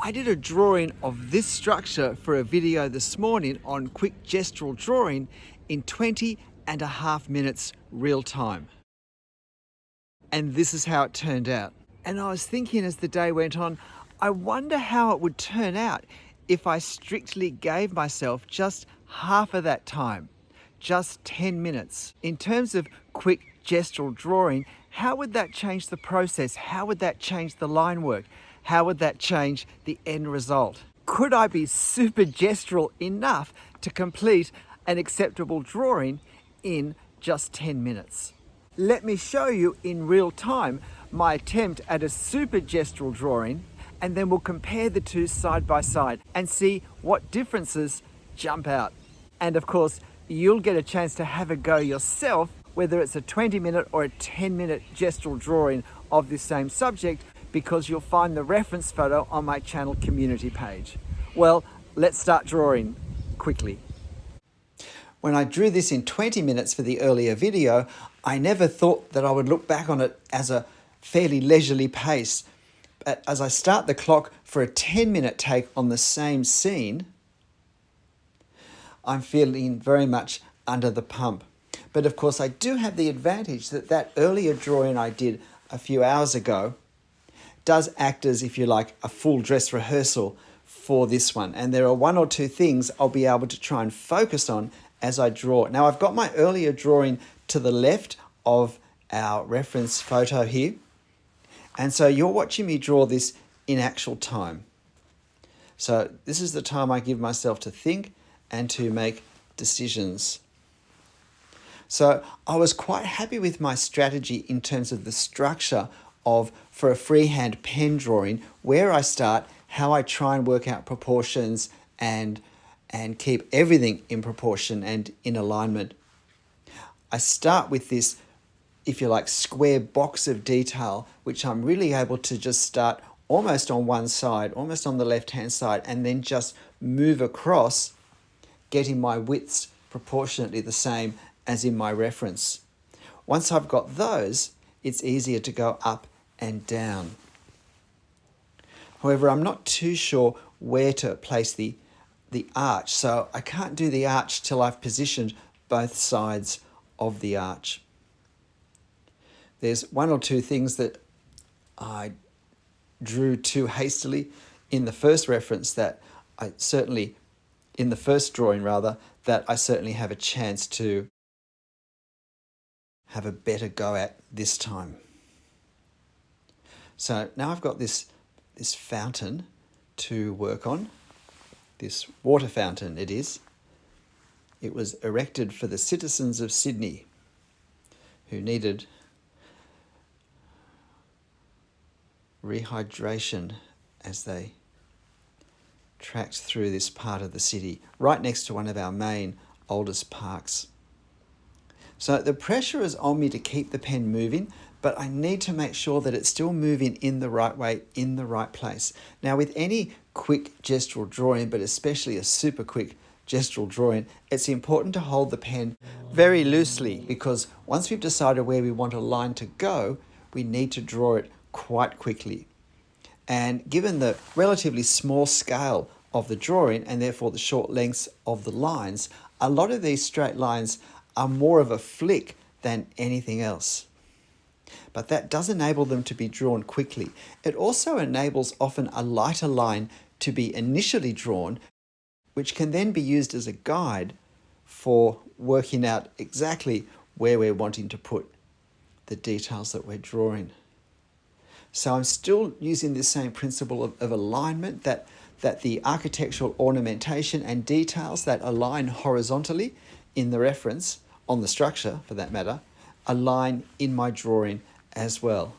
I did a drawing of this structure for a video this morning on quick gestural drawing in 20.5 minutes real time. And this is how it turned out. And I was thinking as the day went on, I wonder how it would turn out if I strictly gave myself just half of that time, just 10 minutes. In terms of quick gestural drawing, how would that change the process? How would that change the line work? How would that change the end result? Could I be super gestural enough to complete an acceptable drawing in just 10 minutes? Let me show you in real time my attempt at a super gestural drawing, and then we'll compare the two side by side and see what differences jump out. And of course, you'll get a chance to have a go yourself, whether it's a 20-minute or a 10-minute gestural drawing of this same subject, because you'll find the reference photo on my channel community page. Well, let's start drawing quickly. When I drew this in 20 minutes for the earlier video, I never thought that I would look back on it as a fairly leisurely pace. But as I start the clock for a 10-minute take on the same scene, I'm feeling very much under the pump. But of course, I do have the advantage that that earlier drawing I did a few hours ago does act as, if you like, a full dress rehearsal for this one. And there are one or two things I'll be able to try and focus on as I draw. Now, I've got my earlier drawing to the left of our reference photo here. And so you're watching me draw this in actual time. So this is the time I give myself to think and to make decisions. So I was quite happy with my strategy in terms of the structure of, for a freehand pen drawing, where I start, how I try and work out proportions and keep everything in proportion and in alignment. I start with this, if you like, square box of detail, which I'm really able to just start almost on one side, almost on the left-hand side, and then just move across, getting my widths proportionately the same as in my reference. Once I've got those, it's easier to go up and down. However, I'm not too sure where to place the arch, so I can't do the arch till I've positioned both sides of the arch. There's one or two things that I drew too hastily in the first reference that I certainly, in the first drawing rather, that I certainly have a chance to have a better go at this time. So now I've got this fountain to work on, this water fountain it is. It was erected for the citizens of Sydney who needed rehydration as they tracked through this part of the city, right next to one of our main oldest parks. So the pressure is on me to keep the pen moving, but I need to make sure that it's still moving in the right way, in the right place. Now, with any quick gestural drawing, but especially a super quick gestural drawing, it's important to hold the pen very loosely, because once we've decided where we want a line to go, we need to draw it quite quickly. And given the relatively small scale of the drawing, and therefore the short lengths of the lines, a lot of these straight lines are more of a flick than anything else. But that does enable them to be drawn quickly. It also enables often a lighter line to be initially drawn, which can then be used as a guide for working out exactly where we're wanting to put the details that we're drawing. So I'm still using this same principle of alignment, that the architectural ornamentation and details that align horizontally in the reference, on the structure for that matter, align in my drawing as well.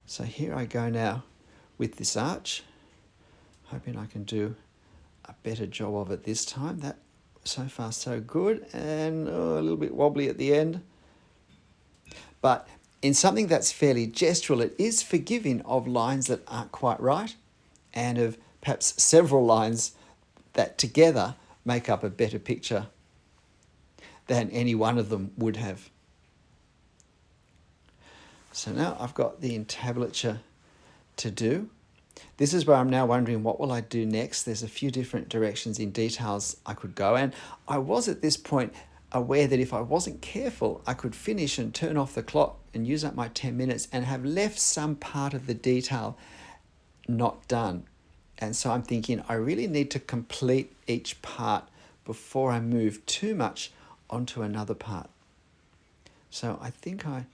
So here I go now with this arch, hoping I can do a better job of it this time. That so far so good, and a little bit wobbly at the end. But in something that's fairly gestural, it is forgiving of lines that aren't quite right, and of perhaps several lines that together make up a better picture than any one of them would have. So now I've got the entablature to do. This is where I'm now wondering, what will I do next? There's a few different directions in details I could go, and I was at this point aware that if I wasn't careful, I could finish and turn off the clock and use up my 10 minutes and have left some part of the detail not done. And so I'm thinking I really need to complete each part before I move too much onto another part. So I think I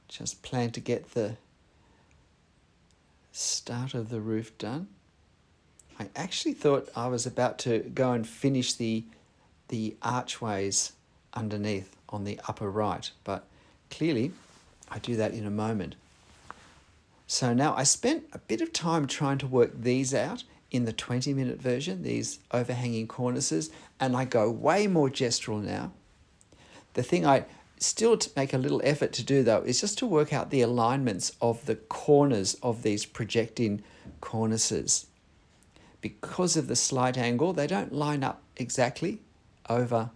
just plan to get the start of the roof done. I actually thought I was about to go and finish the archways underneath on the upper right, but clearly I do that in a moment. So now I spent a bit of time trying to work these out in the 20-minute version, these overhanging cornices, and I go way more gestural now. The thing I still make a little effort to do though is just to work out the alignments of the corners of these projecting cornices. Because of the slight angle, they don't line up exactly over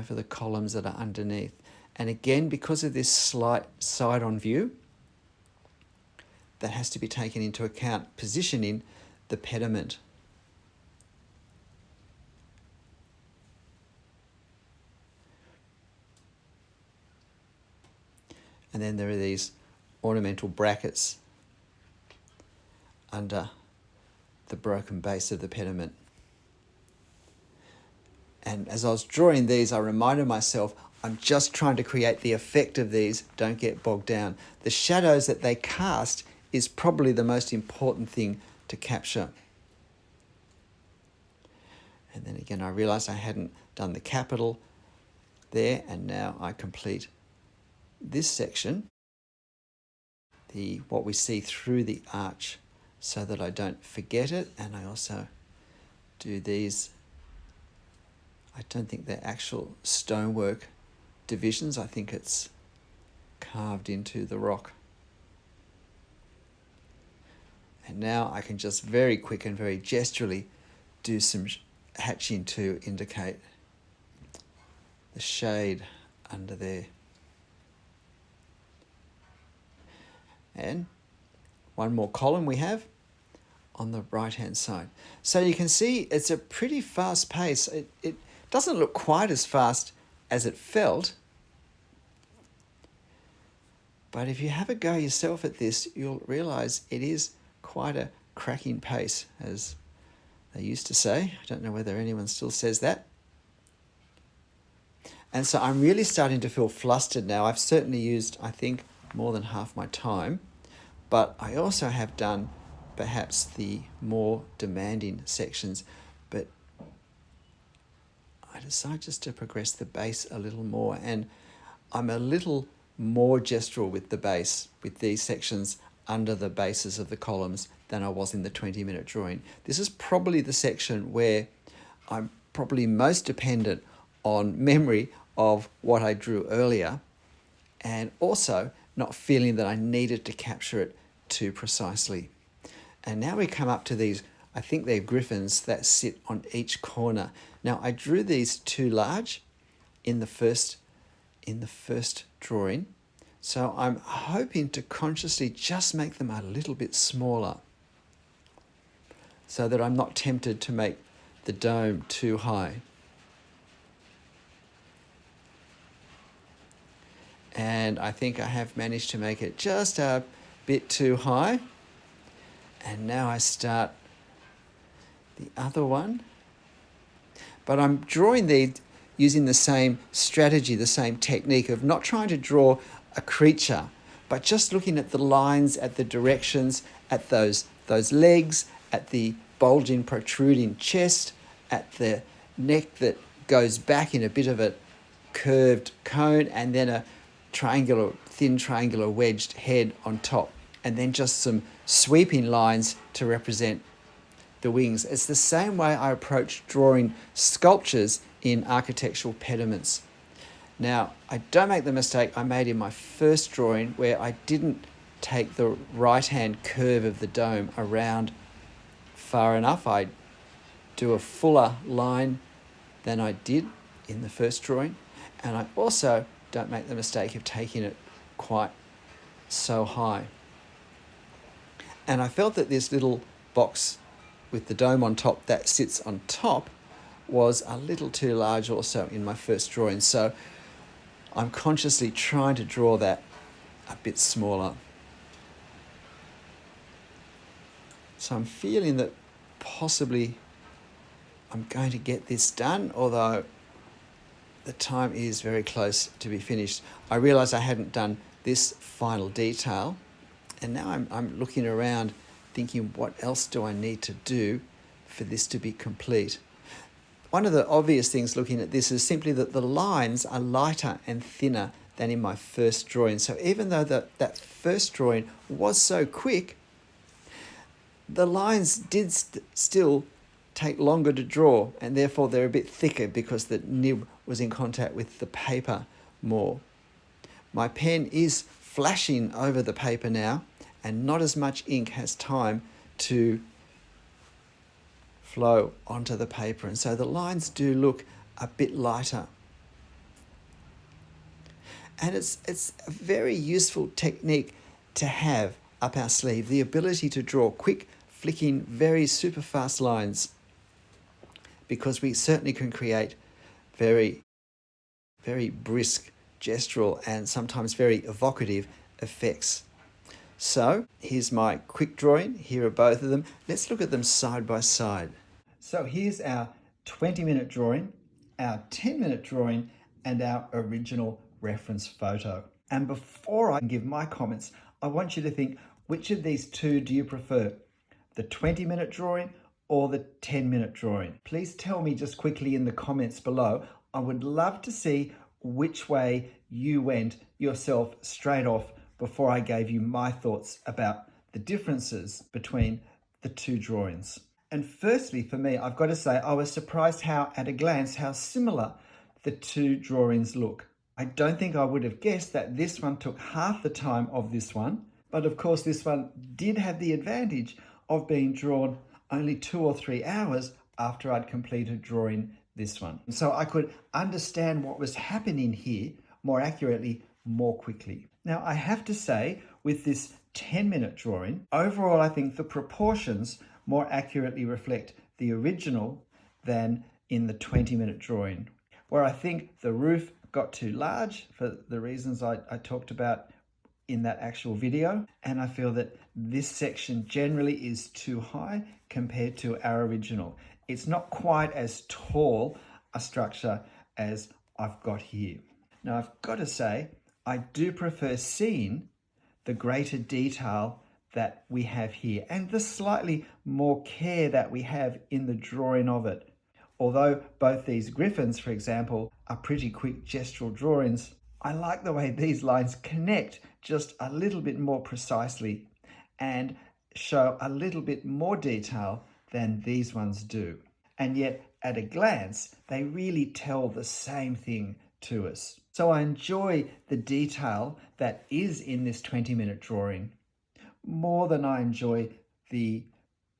the columns that are underneath. And again, because of this slight side-on view, that has to be taken into account positioning the pediment. And then there are these ornamental brackets under the broken base of the pediment. And as I was drawing these, I reminded myself, I'm just trying to create the effect of these, don't get bogged down. The shadows that they cast is probably the most important thing to capture. And then again, I realized I hadn't done the capital there, and now I complete this section, what we see through the arch, so that I don't forget it. And I also do these, I don't think they're actual stonework divisions, I think it's carved into the rock. And now I can just very quick and very gesturally do some hatching to indicate the shade under there. And one more column we have on the right hand side. So you can see it's a pretty fast pace. It doesn't look quite as fast as it felt, but if you have a go yourself at this, you'll realize it is quite a cracking pace, as they used to say. I don't know whether anyone still says that. And so I'm really starting to feel flustered now. I've certainly used, I think, more than half my time, but I also have done perhaps the more demanding sections, but I decided just to progress the base a little more, and I'm a little more gestural with the base, with these sections under the bases of the columns, than I was in the 20-minute drawing. This is probably the section where I'm probably most dependent on memory of what I drew earlier, and also not feeling that I needed to capture it too precisely. And now we come up to these, I think they're griffins that sit on each corner. Now I drew these too large in the first drawing, so I'm hoping to consciously just make them a little bit smaller so that I'm not tempted to make the dome too high. And I think I have managed to make it just a bit too high. And now I start the other one. But I'm drawing these using the same strategy, the same technique of not trying to draw a creature, but just looking at the lines, at the directions, at those legs, at the bulging, protruding chest, at the neck that goes back in a bit of a curved cone, and then a thin triangular wedged head on top, and then just some sweeping lines to represent the wings. It's the same way I approach drawing sculptures in architectural pediments. Now, I don't make the mistake I made in my first drawing, where I didn't take the right-hand curve of the dome around far enough. I do a fuller line than I did in the first drawing, and I also don't make the mistake of taking it quite so high. And I felt that this little box with the dome on top that sits on top was a little too large also in my first drawing. So I'm consciously trying to draw that a bit smaller. So I'm feeling that possibly I'm going to get this done, although the time is very close to be finished. I realised I hadn't done this final detail, and now I'm looking around thinking, what else do I need to do for this to be complete? One of the obvious things looking at this is simply that the lines are lighter and thinner than in my first drawing. So even though that first drawing was so quick, the lines did still take longer to draw, and therefore they're a bit thicker because the nib was in contact with the paper more. My pen is flashing over the paper now, and not as much ink has time to flow onto the paper, and so the lines do look a bit lighter. And it's a very useful technique to have up our sleeve, the ability to draw quick, flicking, very super fast lines, because we certainly can create very, very brisk gestural and sometimes very evocative effects. So here's my quick drawing. Here are both of them. Let's look at them side by side. So here's our 20-minute drawing, our 10-minute drawing, and our original reference photo. And before I give my comments, I want you to think, which of these two do you prefer? The 20-minute drawing or the 10-minute drawing? Please tell me just quickly in the comments below. I would love to see which way you went yourself straight off before I gave you my thoughts about the differences between the two drawings. And firstly, for me, I've got to say, I was surprised how, at a glance, how similar the two drawings look. I don't think I would have guessed that this one took half the time of this one, but of course this one did have the advantage of being drawn only 2 or 3 hours after I'd completed drawing this one. So I could understand what was happening here more accurately, more quickly. Now, I have to say, with this 10-minute drawing, overall I think the proportions more accurately reflect the original than in the 20-minute drawing, where I think the roof got too large for the reasons I talked about in that actual video, and I feel that this section generally is too high compared to our original. It's not quite as tall a structure as I've got here. Now, I've got to say, I do prefer seeing the greater detail that we have here and the slightly more care that we have in the drawing of it. Although both these griffins, for example, are pretty quick gestural drawings, I like the way these lines connect just a little bit more precisely and show a little bit more detail than these ones do. And yet, at a glance, they really tell the same thing to us. So I enjoy the detail that is in this 20-minute drawing more than I enjoy the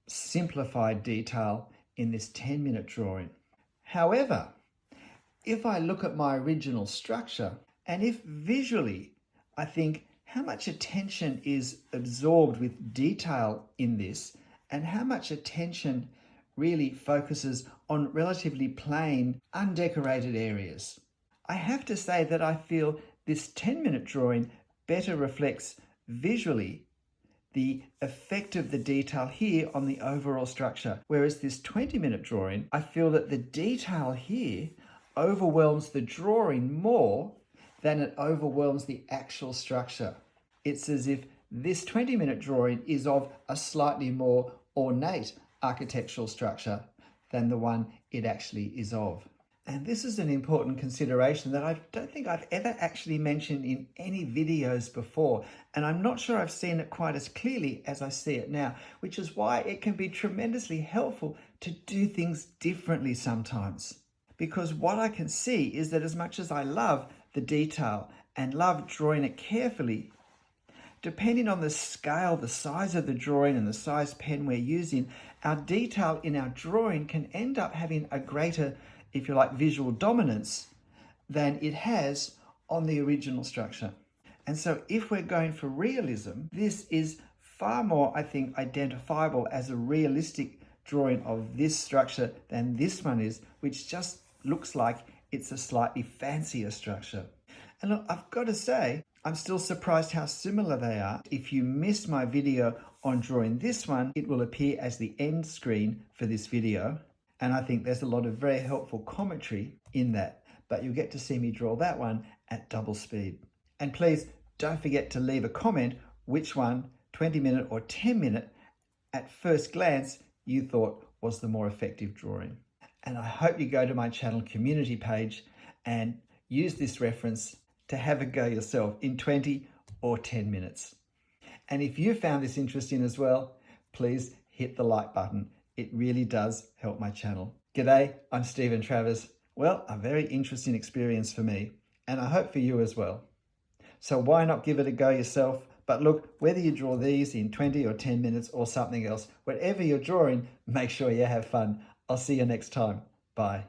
simplified detail in this 10-minute drawing. However, if I look at my original structure, and if visually I think how much attention is absorbed with detail in this, and how much attention really focuses on relatively plain, undecorated areas, I have to say that I feel this 10-minute drawing better reflects visually the effect of the detail here on the overall structure. Whereas this 20-minute drawing, I feel that the detail here overwhelms the drawing more than it overwhelms the actual structure. It's as if this 20-minute drawing is of a slightly more ornate architectural structure than the one it actually is of. And this is an important consideration that I don't think I've ever actually mentioned in any videos before. And I'm not sure I've seen it quite as clearly as I see it now, which is why it can be tremendously helpful to do things differently sometimes. Because what I can see is that as much as I love the detail and love drawing it carefully, depending on the scale, the size of the drawing and the size pen we're using, our detail in our drawing can end up having a greater, if you like, visual dominance than it has on the original structure. And so if we're going for realism, this is far more, I think, identifiable as a realistic drawing of this structure than this one is, which just looks like it's a slightly fancier structure. And look, I've got to say, I'm still surprised how similar they are. If you missed my video on drawing this one, it will appear as the end screen for this video. And I think there's a lot of very helpful commentary in that. But you'll get to see me draw that one at double speed. And please don't forget to leave a comment which one, 20-minute or 10-minute, at first glance, you thought was the more effective drawing. And I hope you go to my channel community page and use this reference to have a go yourself in 20 or 10 minutes. And if you found this interesting as well, please hit the like button. It really does help my channel. G'day, I'm Stephen Travers. Well, a very interesting experience for me, and I hope for you as well. So why not give it a go yourself? But look, whether you draw these in 20 or 10 minutes or something else, whatever you're drawing, make sure you have fun. I'll see you next time. Bye.